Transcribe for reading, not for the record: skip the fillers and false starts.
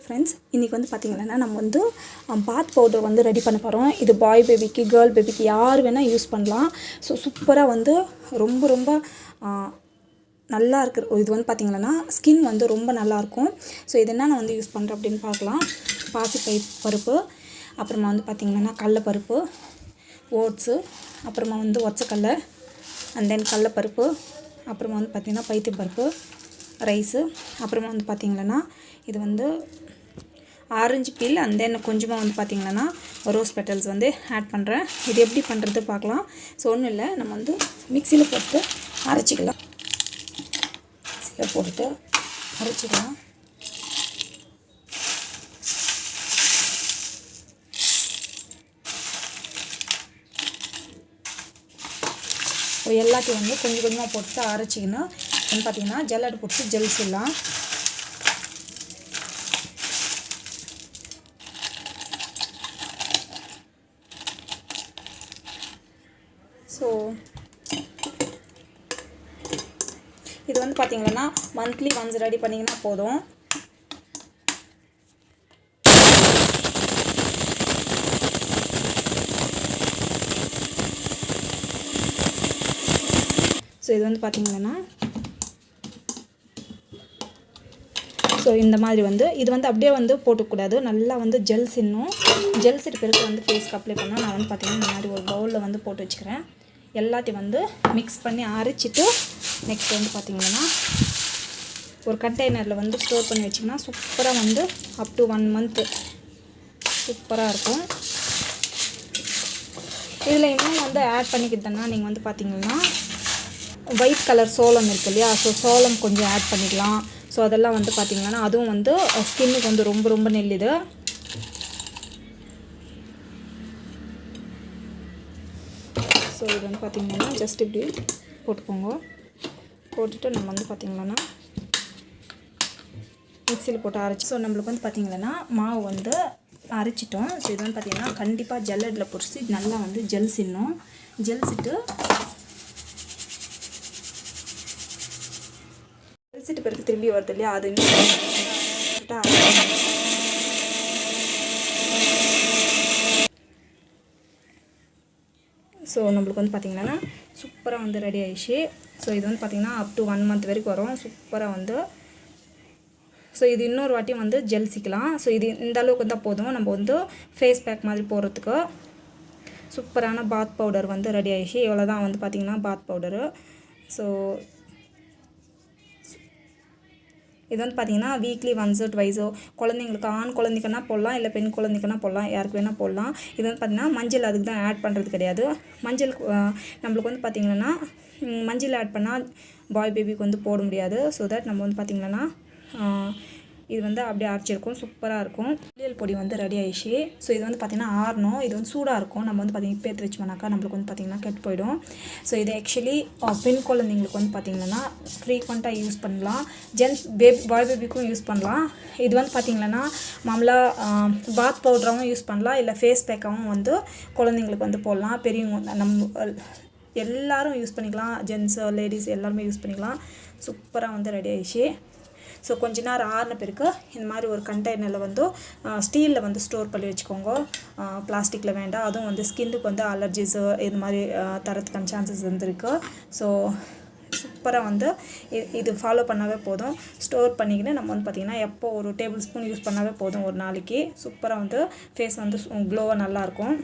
Friends, இன்றைக்கி வந்து பார்த்திங்கன்னா நம்ம வந்து பாத் பவுடர் வந்து ரெடி பண்ண போகிறோம். இது பாய் பேபிக்கு, கேர்ள் பேபிக்கு யார் வேணால் யூஸ் பண்ணலாம். ஸோ சூப்பராக வந்து ரொம்ப நல்லா இருக்குது. இது வந்து பார்த்திங்கன்னா ஸ்கின் வந்து ரொம்ப நல்லாயிருக்கும். ஸோ இது என்ன நான் வந்து யூஸ் பண்ணுறேன் அப்படின்னு பார்க்கலாம். பருப்பு, அப்புறமா வந்து பார்த்திங்கன்னா கடலைப்பருப்பு, ஓட்ஸு, அப்புறமா வந்து ஒச்சக்கடலை, அண்ட் தென் கடலைப்பருப்பு, அப்புறமா வந்து பார்த்திங்கன்னா பைத்தியப்பருப்பு, ரைஸு, அப்புறமா வந்து பார்த்திங்கன்னா இது வந்து ஆரஞ்சு பீல், அண்ட் தென் கொஞ்சமாக வந்து பார்த்திங்கன்னா ரோஸ் பெட்டல்ஸ் வந்து ஆட் பண்ணுறேன். இது எப்படி பண்ணுறது பார்க்கலாம். ஸோ ஒன்றும் இல்லை, நம்ம வந்து மிக்சியில் போட்டு அரைச்சிக்கலாம். மிக்சியில் போட்டுட்டு அரைச்சிக்கலாம். எல்லாத்தையும் வந்து கொஞ்சம் கொஞ்சமாக போட்டு அரைச்சிக்கணும். வந்து பார்த்திங்கன்னா ஜல்லடை போட்டு ஜெல்சிடலாம். ஸோ இது வந்து பார்த்திங்கன்னா மந்த்லி ஒன்ஸ் ரெடி பண்ணிங்கன்னா போதும். ஸோ இது வந்து பார்த்திங்கன்னா இந்த மாதிரி வந்து இது வந்து அப்படியே வந்து போட்டுக்கூடாது. நல்லா வந்து ஜெல்ஸ் இன்னும் ஜெல்ஸிட்டு பிறகு வந்து ஃபேஸ்க்கு அப்ளை பண்ணால் நான் வந்து பார்த்திங்கன்னா இந்த மாதிரி ஒரு பவுலில் வந்து போட்டு வச்சுக்கிறேன். எல்லாத்தையும் வந்து மிக்ஸ் பண்ணி அரைச்சிட்டு நெக்ஸ்ட் வந்து பார்த்திங்கன்னா ஒரு கண்டெய்னரில் வந்து ஸ்டோர் பண்ணி வச்சிங்கன்னா சூப்பராக வந்து அப் டு 1 month சூப்பராக இருக்கும். இதில் இன்னும் வந்து ஆட் பண்ணிக்கிட்டேன்னா நீங்கள் வந்து பார்த்திங்கன்னா ஒயிட் கலர் சோளம் இருக்குது இல்லையா, ஸோ சோளம் கொஞ்சம் ஆட் பண்ணிக்கலாம். ஸோ அதெல்லாம் வந்து பார்த்திங்கன்னா அதுவும் வந்து ஸ்கின்னுக்கு வந்து ரொம்ப நெல்லுது. ஸோ இது வந்து பார்த்திங்கன்னா ஜஸ்ட் இப்படி போட்டுக்கோங்க. போட்டுட்டு நம்ம வந்து பார்த்திங்கன்னா மிக்சியில் போட்டு அரைச்சி ஸோ நம்மளுக்கு வந்து பார்த்திங்கன்னா மாவு வந்து அரைச்சிட்டோம். ஸோ இது வந்து பார்த்திங்கன்னா கண்டிப்பாக ஜல்லடில் பொறிச்சு நல்லா வந்து ஜெல்சிடணும். ஜெல்சிட்டு பிறகு திரும்பி வருது இல்லையா, அது ஸோ நம்மளுக்கு வந்து பார்த்திங்கன்னா சூப்பராக வந்து ரெடி ஆகிடுச்சு. ஸோ இது வந்து பார்த்திங்கன்னா அப் டு 1 month வரைக்கும் வரும். சூப்பராக வந்து ஸோ இது இன்னொரு வாட்டியும் வந்து ஜெல்சிக்கலாம். ஸோ இது இந்த அளவுக்கு தான் போதும். நம்ம வந்து ஃபேஸ் பேக் மாதிரி போடுறதுக்கு சூப்பரான பாத் பவுடர் வந்து ரெடி ஆகிடுச்சு. இவ்வளோ தான் வந்து பார்த்திங்கன்னா பாத் பவுடரு. ஸோ இது வந்து பார்த்திங்கன்னா வீக்லி ஒன்ஸோ ட்வைஸோ குழந்தைங்களுக்கு ஆண் குழந்தைக்குன்னா போடலாம், இல்லை பெண் குழந்தைக்குன்னா போடலாம், யாருக்கு வேணால் போடலாம். இது வந்து பார்த்திங்கன்னா மஞ்சள் அதுக்கு தான் ஆட் பண்ணுறது கிடையாது. மஞ்சள் நம்மளுக்கு வந்து பார்த்திங்கன்னா மஞ்சள் ஆட் பண்ணால் பாய் பேபிக்கு வந்து போட முடியாது. ஸோ தட் நம்ம வந்து பார்த்திங்கன்னா இது வந்து அப்படியே அரைச்சிருக்கும். சூப்பராக இருக்கும். புளியல் பொடி வந்து ரெடி ஆகிடுச்சு. ஸோ இது வந்து பார்த்திங்கன்னா ஆறணும். இது வந்து சூடாக இருக்கும். நம்ம வந்து பார்த்திங்கன்னா இப்போ எடுத்து வச்சோம்னாக்கா நம்மளுக்கு வந்து பார்த்திங்கன்னா கெட்டு போயிடும். ஸோ இது ஆக்சுவலி பெண் குழந்தைங்களுக்கு வந்து பார்த்திங்கன்னா ஃப்ரீக்வெண்ட்டாக யூஸ் பண்ணலாம். பாய் பேபிக்கும் யூஸ் பண்ணலாம். இது வந்து பார்த்திங்கன்னா மாமூலாக பாத் பவுடராகவும் யூஸ் பண்ணலாம், இல்லை ஃபேஸ் பேக்காகவும் வந்து குழந்தைங்களுக்கு வந்து போடலாம். பெரியவங்க நம்ம எல்லோரும் யூஸ் பண்ணிக்கலாம். ஜென்ஸு லேடிஸ் எல்லாருமே யூஸ் பண்ணிக்கலாம். சூப்பராக வந்து ரெடி ஆகிடுச்சு. ஸோ கொஞ்ச நேரம் ஆறின பிறகு இந்த மாதிரி ஒரு கண்டெய்னரில் வந்து ஸ்டீலில் வந்து ஸ்டோர் பண்ணி வச்சுக்கோங்க. பிளாஸ்டிக்கில் வேண்டாம். அதுவும் வந்து ஸ்கின்னுக்கு வந்து அலர்ஜிஸு இது மாதிரி தரத்துக்கான சான்சஸ் வந்துருக்கு. ஸோ சூப்பராக வந்து இது ஃபாலோ பண்ணாவே போதும். ஸ்டோர் பண்ணிக்கின்னு நம்ம வந்து பார்த்திங்கன்னா எப்போ ஒரு டேபிள் ஸ்பூன் யூஸ் பண்ணாவே போதும் ஒரு நாளைக்கு. சூப்பராக வந்து ஃபேஸ் வந்து க்ளோவாக நல்லாயிருக்கும்.